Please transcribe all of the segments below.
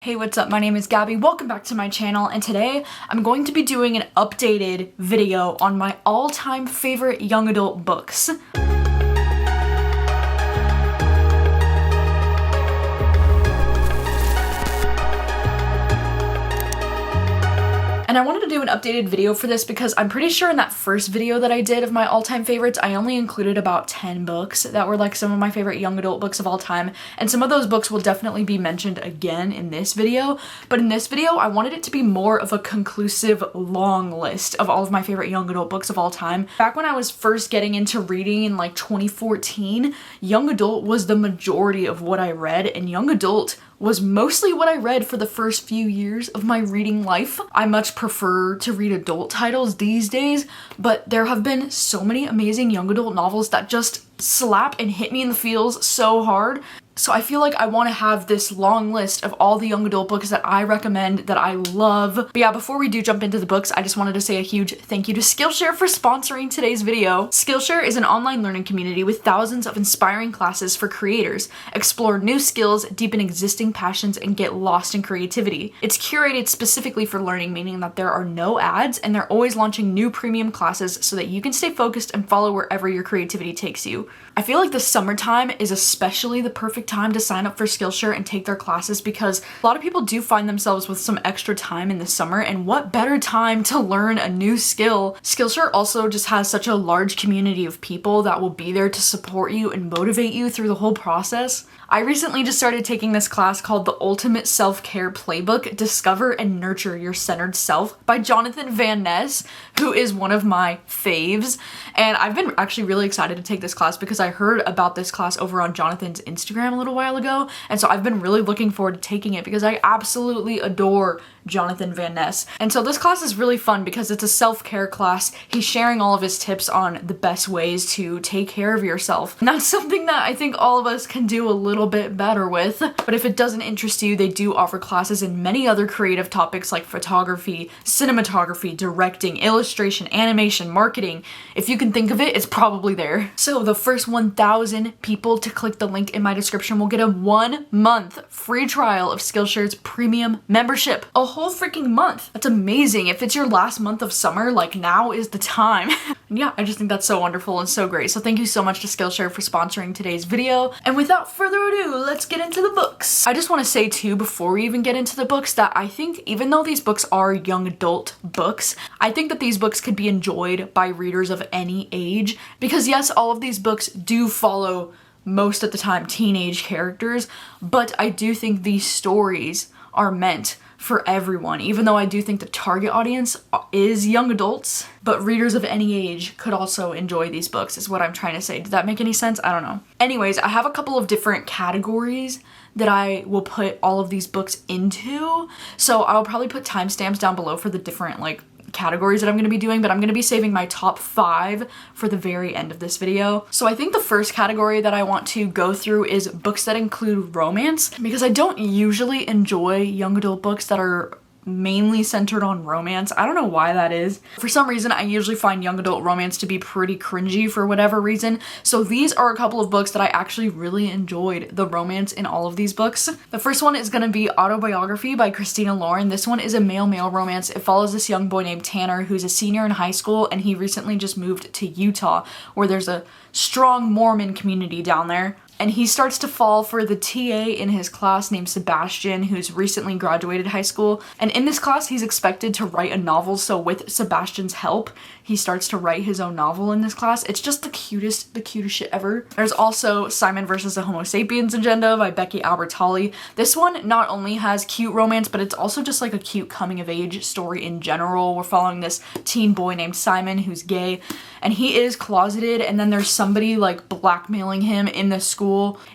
Hey, what's up? My name is Gabby. Welcome back to my channel, and today I'm going to be doing an updated video on my all-time favorite young adult books. And I wanted to do an updated video for this because I'm pretty sure in that first video that I did of my all-time favorites, I only included about 10 books that were like some of my favorite young adult books of all time. And some of those books will definitely be mentioned again in this video. But in this video, I wanted it to be more of a conclusive, long list of all of my favorite young adult books of all time. Back when I was first getting into reading in like 2014, young adult was the majority of what I read, and young adult was mostly what I read for the first few years of my reading life. I much prefer to read adult titles these days, but there have been so many amazing young adult novels that just slap and hit me in the feels so hard. So I feel like I want to have this long list of all the young adult books that I recommend, that I love. But yeah, before we do jump into the books, I just wanted to say a huge thank you to Skillshare for sponsoring today's video. Skillshare is an online learning community with thousands of inspiring classes for creators. Explore new skills, deepen existing passions, and get lost in creativity. It's curated specifically for learning, meaning that there are no ads, and they're always launching new premium classes so that you can stay focused and follow wherever your creativity takes you. I feel like the summertime is especially the perfect time to sign up for Skillshare and take their classes because a lot of people do find themselves with some extra time in the summer, and what better time to learn a new skill. Skillshare also just has such a large community of people that will be there to support you and motivate you through the whole process. I recently just started taking this class called The Ultimate Self-Care Playbook, Discover and Nurture Your Centered Self by Jonathan Van Ness, who is one of my faves. And I've been actually really excited to take this class because I heard about this class over on Jonathan's Instagram a little while ago. And so I've been really looking forward to taking it because I absolutely adore Jonathan Van Ness. And so this class is really fun because it's a self-care class. He's sharing all of his tips on the best ways to take care of yourself. And that's something that I think all of us can do a little bit better with. But if it doesn't interest you, they do offer classes in many other creative topics like photography, cinematography, directing, illustration, animation, marketing. If you can think of it, it's probably there. So the first 1,000 people to click the link in my description will get a 1-month free trial of Skillshare's premium membership. A whole freaking month. That's amazing. If it's your last month of summer, like now is the time. And yeah, I just think that's so wonderful and so great. So thank you so much to Skillshare for sponsoring today's video. And without further ado, let's get into the books. I just want to say too, before we even get into the books, that I think even though these books are young adult books, I think that these books could be enjoyed by readers of any age, because yes, all of these books do follow most of the time teenage characters, but I do think these stories are meant for everyone, even though I do think the target audience is young adults, but readers of any age could also enjoy these books is what I'm trying to say. Did that make any sense? I don't know. Anyways, I have a couple of different categories that I will put all of these books into, so I'll probably put timestamps down below for the different categories that I'm going to be doing, but I'm going to be saving my top 5 for the very end of this video. So I think the first category that I want to go through is books that include romance, because I don't usually enjoy young adult books that are mainly centered on romance. I don't know why that is. For some reason, I usually find young adult romance to be pretty cringy for whatever reason. So these are a couple of books that I actually really enjoyed the romance in all of these books. The first one is going to be Autobiography by Christina Lauren. This one is a male-male romance. It follows this young boy named Tanner who's a senior in high school, and he recently just moved to Utah, where there's a strong Mormon community down there. And he starts to fall for the TA in his class named Sebastian, who's recently graduated high school. And in this class, he's expected to write a novel, so with Sebastian's help, he starts to write his own novel in this class. It's just the cutest shit ever. There's also Simon vs. the Homo Sapiens Agenda by Becky Albertalli. This one not only has cute romance, but it's also just like a cute coming-of-age story in general. We're following this teen boy named Simon who's gay, and he is closeted, and then there's somebody blackmailing him in the school.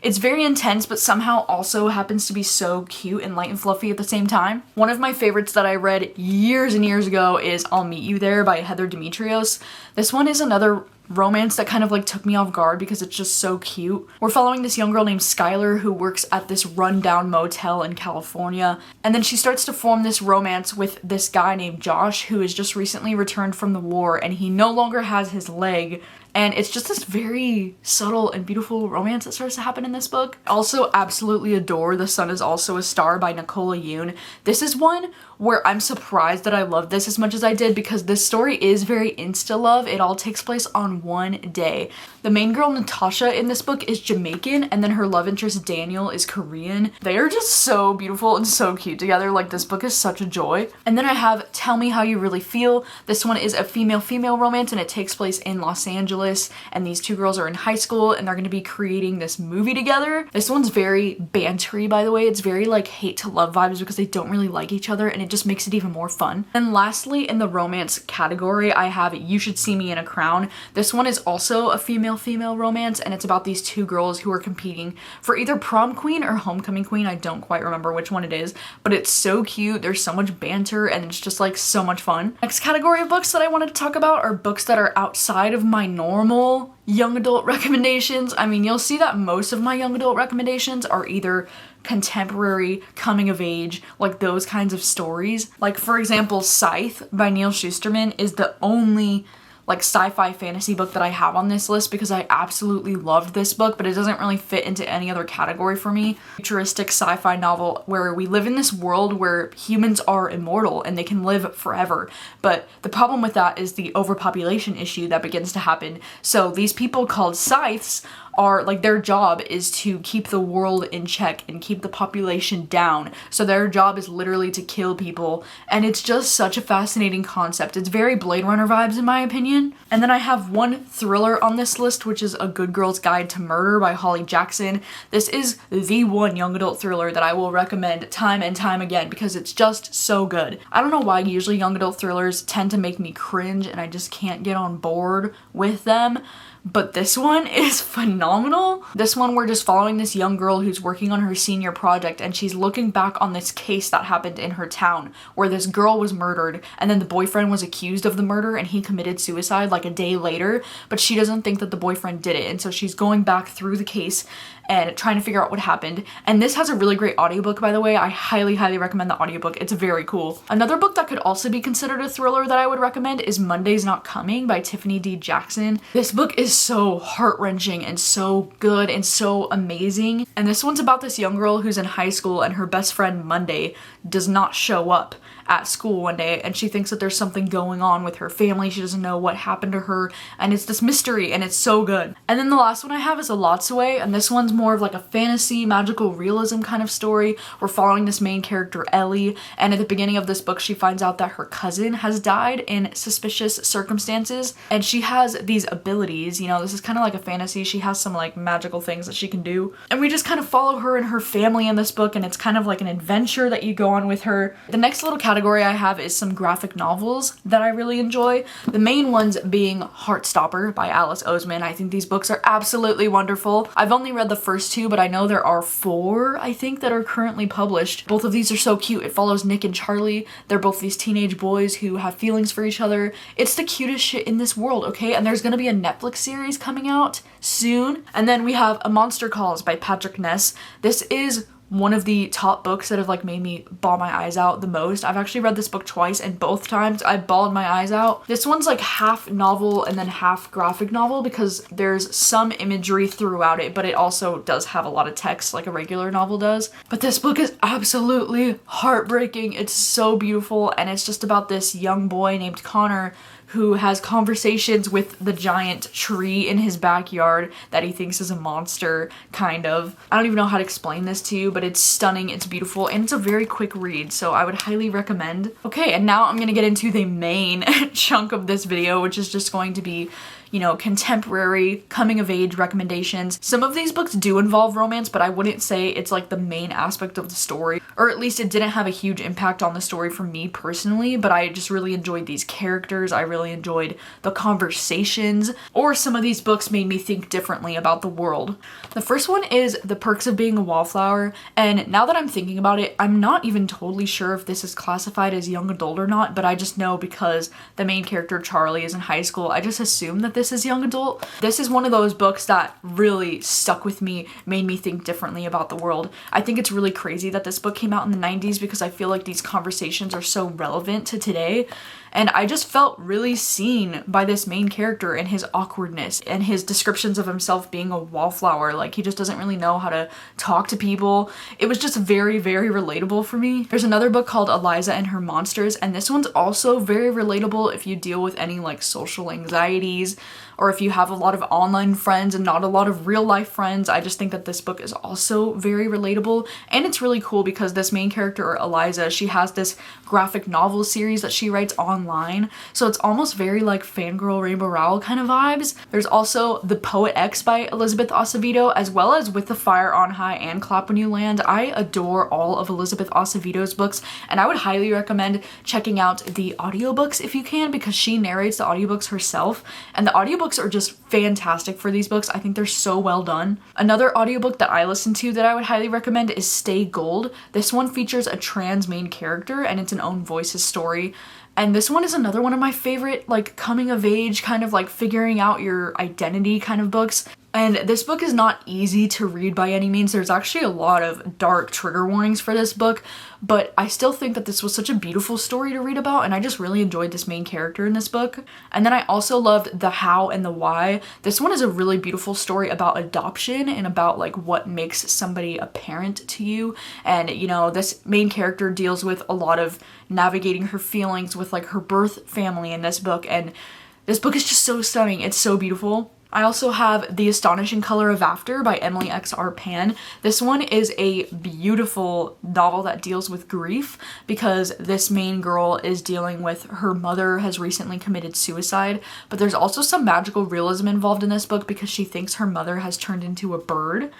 It's very intense, but somehow also happens to be so cute and light and fluffy at the same time. One of my favorites that I read years and years ago is I'll Meet You There by Heather Demetrios. This one is another romance that kind of took me off guard because it's just so cute. We're following this young girl named Skylar who works at this rundown motel in California, and then she starts to form this romance with this guy named Josh who has just recently returned from the war, and he no longer has his leg and it's just this very subtle and beautiful romance that starts to happen in this book. I also absolutely adore The Sun Is Also a Star by Nicola Yoon. This is one where I'm surprised that I love this as much as I did because this story is very insta-love. It all takes place on one day. The main girl, Natasha, in this book is Jamaican, and then her love interest, Daniel, is Korean. They are just so beautiful and so cute together. Like, this book is such a joy. And then I have Tell Me How You Really Feel. This one is a female-female romance, and it takes place in Los Angeles, and these two girls are in high school, and they're going to be creating this movie together. This one's very bantery, by the way. It's very, like, hate to love vibes because they don't really like each other, and it just makes it even more fun. And lastly, in the romance category, I have You Should See Me in a Crown. This one is also a female-female romance, and it's about these two girls who are competing for either prom queen or homecoming queen. I don't quite remember which one it is, but it's so cute. There's so much banter, and it's just like so much fun. Next category of books that I wanted to talk about are books that are outside of my normal young adult recommendations. I mean, you'll see that most of my young adult recommendations are either contemporary, coming of age, like those kinds of stories. Like, for example, Scythe by Neil Shusterman is the only like sci-fi fantasy book that I have on this list because I absolutely loved this book, but it doesn't really fit into any other category for me. Futuristic sci-fi novel where we live in this world where humans are immortal and they can live forever. But the problem with that is the overpopulation issue that begins to happen. So these people called Scythes are like, their job is to keep the world in check and keep the population down. So their job is literally to kill people, and it's just such a fascinating concept. It's very Blade Runner vibes in my opinion. And then I have one thriller on this list, which is A Good Girl's Guide to Murder by Holly Jackson. This is the one young adult thriller that I will recommend time and time again because it's just so good. I don't know why usually young adult thrillers tend to make me cringe and I just can't get on board with them, but this one is phenomenal. This one, we're just following this young girl who's working on her senior project, and she's looking back on this case that happened in her town where this girl was murdered, and then the boyfriend was accused of the murder and he committed suicide like a day later, but she doesn't think that the boyfriend did it, and so she's going back through the case and trying to figure out what happened. And this has a really great audiobook, by the way. I highly recommend the audiobook. It's very cool. Another book that could also be considered a thriller that I would recommend is Monday's Not Coming by Tiffany D. Jackson. This book is so heart-wrenching and so good and so amazing. And this one's about this young girl who's in high school and her best friend Monday does not show up at school one day, and she thinks that there's something going on with her family. She doesn't know what happened to her, and it's this mystery, and it's so good. And then the last one I have is A Lot's Away, and this one's more of like a fantasy, magical realism kind of story. We're following this main character, Ellie, and at the beginning of this book, she finds out that her cousin has died in suspicious circumstances, and she has these abilities. You know, this is kind of like a fantasy. She has some like magical things that she can do, and we just kind of follow her and her family in this book, and it's kind of like an adventure that you go on with her. The next little category I have is some graphic novels that I really enjoy. The main ones being Heartstopper by Alice Oseman. I think these books are absolutely wonderful. I've only read the first two, but I know there are 4, I think, that are currently published. Both of these are so cute. It follows Nick and Charlie. They're both these teenage boys who have feelings for each other. It's the cutest shit in this world, okay? And there's gonna be a Netflix series coming out soon. And then we have A Monster Calls by Patrick Ness. This is one of the top books that have like made me bawl my eyes out the most. I've actually read this book twice, and both times I bawled my eyes out. This one's like half novel and then half graphic novel because there's some imagery throughout it, but it also does have a lot of text like a regular novel does. But this book is absolutely heartbreaking. It's so beautiful, and it's just about this young boy named Connor who has conversations with the giant tree in his backyard that he thinks is a monster, kind of. I don't even know how to explain this to you, but it's stunning, it's beautiful, and it's a very quick read, so I would highly recommend. Okay, and now I'm gonna get into the main chunk of this video, which is just going to be, you know, contemporary coming of age recommendations. Some of these books do involve romance, but I wouldn't say it's like the main aspect of the story, or at least it didn't have a huge impact on the story for me personally, but I just really enjoyed these characters. I really enjoyed the conversations, or some of these books made me think differently about the world. The first one is The Perks of Being a Wallflower, and now that I'm thinking about it, I'm not even totally sure if this is classified as young adult or not, but I just know because the main character Charlie is in high school, I just assume that this is young adult. This is one of those books that really stuck with me, made me think differently about the world. I think it's really crazy that this book came out in the 90s because I feel like these conversations are so relevant to today. And I just felt really seen by this main character and his awkwardness and his descriptions of himself being a wallflower. Like, he just doesn't really know how to talk to people. It was just very, very relatable for me. There's another book called Eliza and Her Monsters, and this one's also very relatable if you deal with any like social anxieties, or if you have a lot of online friends and not a lot of real life friends. I just think that this book is also very relatable. And it's really cool because this main character, Eliza, she has this graphic novel series that she writes online. So it's almost very like Fangirl Rainbow Rowell kind of vibes. There's also The Poet X by Elizabeth Acevedo, as well as With the Fire on High and Clap When You Land. I adore all of Elizabeth Acevedo's books, and I would highly recommend checking out the audiobooks if you can, because she narrates the audiobooks herself, and the audiobooks are just fantastic for these books. I think they're so well done. Another audiobook that I listened to that I would highly recommend is Stay Gold. This one features a trans main character, and it's an own voices story. And this one is another one of my favorite, like, coming of age, kind of like figuring out your identity kind of books. And this book is not easy to read by any means. There's actually a lot of dark trigger warnings for this book, but I still think that this was such a beautiful story to read about, and I just really enjoyed this main character in this book. And then I also loved The How and the Why. This one is a really beautiful story about adoption and about like what makes somebody a parent to you. And you know, this main character deals with a lot of navigating her feelings with like her birth family in this book, and this book is just so stunning. It's so beautiful. I also have The Astonishing Color of After by Emily X.R. Pan. This one is a beautiful novel that deals with grief, because this main girl is dealing with her mother has recently committed suicide, but there's also some magical realism involved in this book because she thinks her mother has turned into a bird,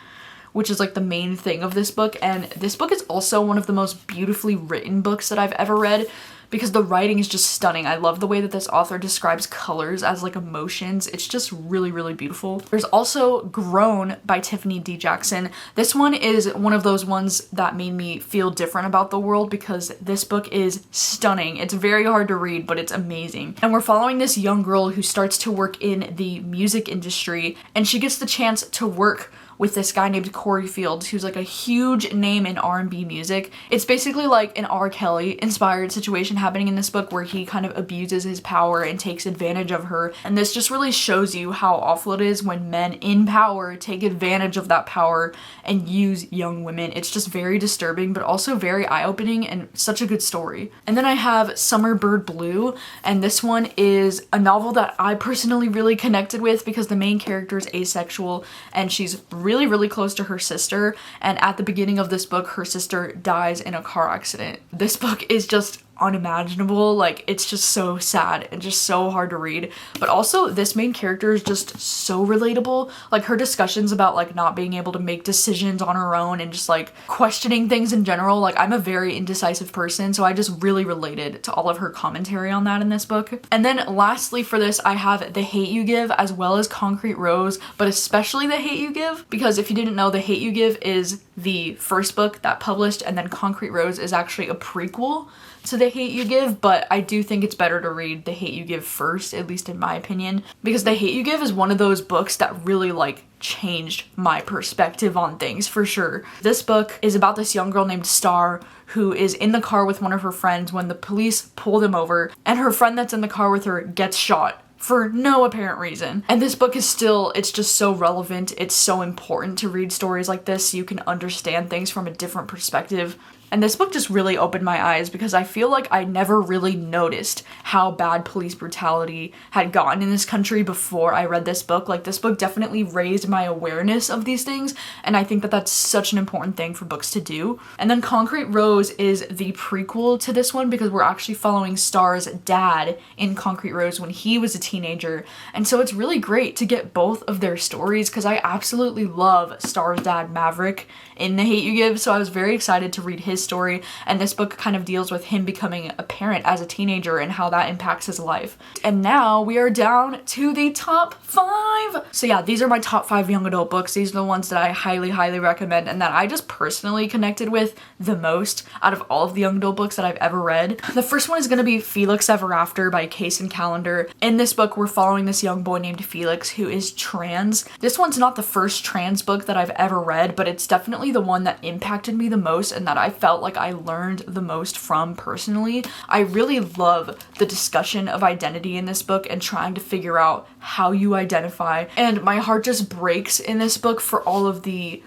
which is like the main thing of this book. And this book is also one of the most beautifully written books that I've ever read, because the writing is just stunning. I love the way that this author describes colors as like emotions. It's just really, really beautiful. There's also Grown by Tiffany D. Jackson. This one is one of those ones that made me feel different about the world, because this book is stunning. It's very hard to read, but it's amazing. And we're following this young girl who starts to work in the music industry, and she gets the chance to work with this guy named Corey Fields, who's like a huge name in R&B music. It's basically like an R. Kelly inspired situation happening in this book, where he kind of abuses his power and takes advantage of her. And this just really shows you how awful it is when men in power take advantage of that power and use young women. It's just very disturbing, but also very eye-opening and such a good story. And then I have Summer Bird Blue, and this one is a novel that I personally really connected with because the main character is asexual, and she's really, really close to her sister, and at the beginning of this book, her sister dies in a car accident. This book is just unimaginable. Like, it's just so sad and just so hard to read, but also this main character is just so relatable. Like, her discussions about like not being able to make decisions on her own and just like questioning things in general. Like, I'm a very indecisive person, so I just really related to all of her commentary on that in this book. And then lastly for this, I have The Hate You Give as well as Concrete Rose, but especially The Hate You Give, because if you didn't know, The Hate You Give is the first book that published, and then Concrete Rose is actually a prequel to The Hate You Give, but I do think it's better to read The Hate You Give first, at least in my opinion, because The Hate You Give is one of those books that really like changed my perspective on things for sure. This book is about this young girl named Star who is in the car with one of her friends when the police pull them over, and her friend that's in the car with her gets shot for no apparent reason. And this book is still, it's just so relevant. It's so important to read stories like this so you can understand things from a different perspective. And this book just really opened my eyes, because I feel like I never really noticed how bad police brutality had gotten in this country before I read this book. Like, this book definitely raised my awareness of these things, and I think that that's such an important thing for books to do. And then Concrete Rose is the prequel to this one, because we're actually following Star's dad in Concrete Rose when he was a teenager. And so it's really great to get both of their stories, because I absolutely love Star's dad, Maverick, in The Hate You Give, so I was very excited to read his story. And this book kind of deals with him becoming a parent as a teenager and how that impacts his life. And now we are down to the top 5. So yeah, these are my top 5 young adult books. These are the ones that I highly, highly recommend and that I just personally connected with the most out of all of the young adult books that I've ever read. The first one is going to be Felix Ever After by Case and Callender. In this book, we're following this young boy named Felix who is trans. This one's not the first trans book that I've ever read, but it's definitely the one that impacted me the most and that I felt felt like I learned the most from personally. I really love the discussion of identity in this book and trying to figure out how you identify. And my heart just breaks in this book for all of the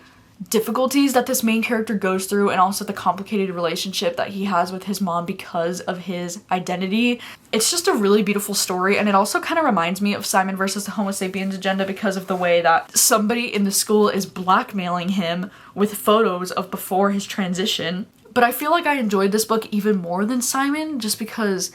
difficulties that this main character goes through, and also the complicated relationship that he has with his mom because of his identity. It's just a really beautiful story, and it also kind of reminds me of Simon versus the Homo sapiens agenda because of the way that somebody in the school is blackmailing him with photos of before his transition. But I feel like I enjoyed this book even more than Simon just because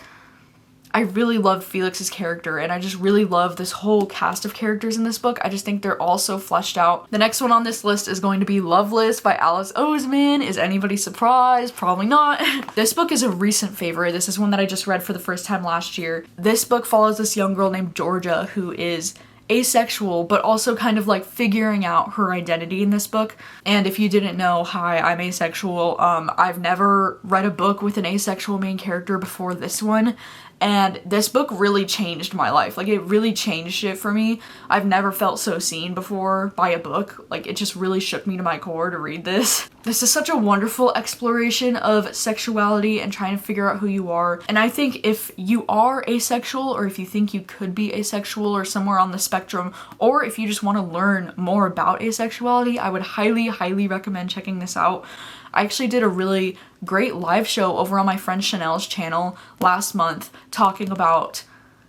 I really love Felix's character, and I just really love this whole cast of characters in this book. I just think they're all so fleshed out. The next one on this list is going to be Loveless by Alice Oseman. Is anybody surprised? Probably not. This book is a recent favorite. This is one that I just read for the first time last year. This book follows this young girl named Georgia who is asexual, but also kind of like figuring out her identity in this book. And if you didn't know, hi, I'm asexual. I've never read a book with an asexual main character before this one. And this book really changed my life. Like, it really changed it for me. I've never felt so seen before by a book. Like, it just really shook me to my core to read this. This is such a wonderful exploration of sexuality and trying to figure out who you are. And I think if you are asexual, or if you think you could be asexual or somewhere on the spectrum, or if you just want to learn more about asexuality, I would highly, highly recommend checking this out. I actually did a really great live show over on my friend Chanel's channel last month talking about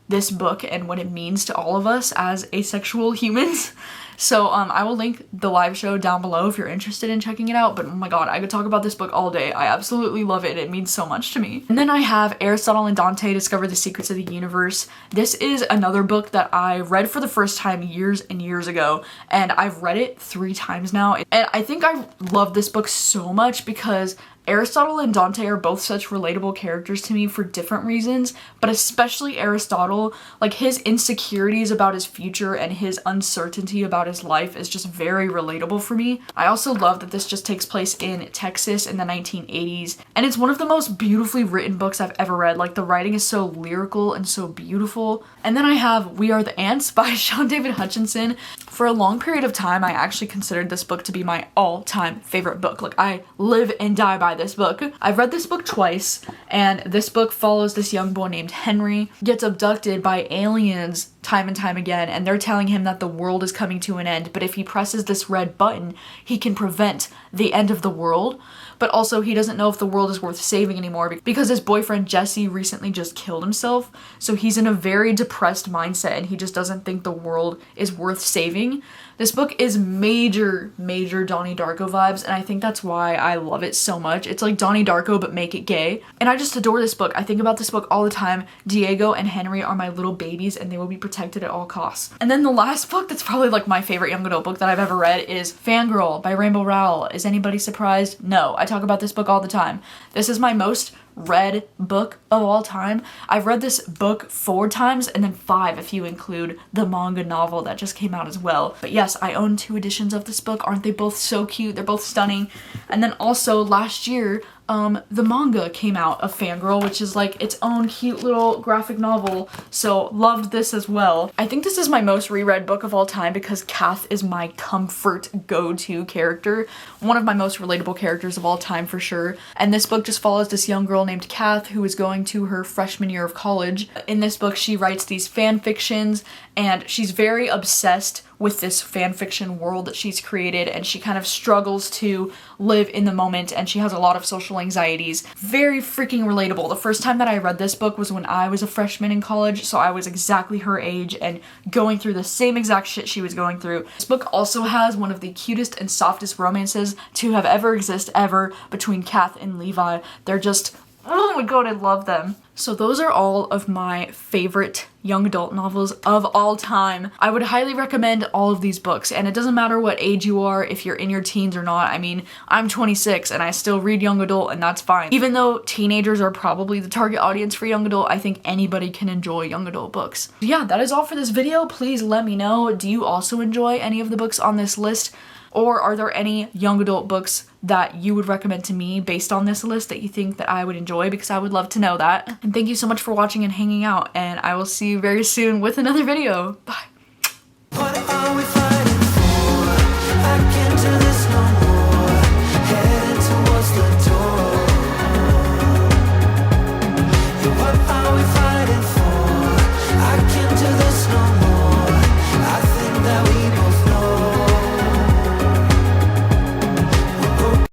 this book and what it means to all of us as asexual humans. So I will link the live show down below if you're interested in checking it out. But oh my god, I could talk about this book all day. I absolutely love it. It means so much to me. And then I have Aristotle and Dante Discover the Secrets of the Universe. This is another book that I read for the first time years and years ago, and I've read it 3 times now. And I think I love this book so much because Aristotle and Dante are both such relatable characters to me for different reasons, but especially Aristotle. Like, his insecurities about his future and his uncertainty about his life is just very relatable for me. I also love that this just takes place in Texas in the 1980s, and it's one of the most beautifully written books I've ever read. Like, the writing is so lyrical and so beautiful. And then I have We Are the Ants by Sean David Hutchinson. For a long period of time, I actually considered this book to be my all-time favorite book. Like, I live and die by this book. I've read this book twice, and this book follows this young boy named Henry, gets abducted by aliens time and time again, and they're telling him that the world is coming to an end, but if he presses this red button, he can prevent the end of the world. But also, he doesn't know if the world is worth saving anymore because his boyfriend Jesse recently just killed himself, so he's in a very depressed mindset and he just doesn't think the world is worth saving. This book is major Donnie Darko vibes, and I think that's why I love it so much. It's like Donnie Darko, but make it gay. And I just adore this book. I think about this book all the time. Diego and Henry are my little babies, and they will be protected at all costs. And then the last book that's probably like my favorite young adult book that I've ever read is Fangirl by Rainbow Rowell. Is anybody surprised? No, I talk about this book all the time. This is my most read book of all time. I've read this book 4 times, and then 5 if you include the manga novel that just came out as well. But yes, I own 2 editions of this book. Aren't they both so cute? They're both stunning. And then also last year, the manga came out of Fangirl, which is like its own cute little graphic novel, so loved this as well. I think this is my most reread book of all time because Kath is my comfort go-to character, one of my most relatable characters of all time for sure. And this book just follows this young girl named Kath who is going to her freshman year of college. In this book, she writes these fan fictions, and she's very obsessed with this fan fiction world that she's created, and she kind of struggles to live in the moment, and she has a lot of social anxieties. Very freaking relatable. The first time that I read this book was when I was a freshman in college, so I was exactly her age and going through the same exact shit she was going through. This book also has one of the cutest and softest romances to have ever exist ever between Kath and Levi. They're just, oh my god, I love them. So those are all of my favorite young adult novels of all time. I would highly recommend all of these books, and it doesn't matter what age you are, if you're in your teens or not. I mean, I'm 26 and I still read young adult, and that's fine. Even though teenagers are probably the target audience for young adult, I think anybody can enjoy young adult books. Yeah, that is all for this video. Please let me know, do you also enjoy any of the books on this list? Or are there any young adult books that you would recommend to me based on this list that you think that I would enjoy? Because I would love to know that. And thank you so much for watching and hanging out, and I will see you very soon with another video. Bye!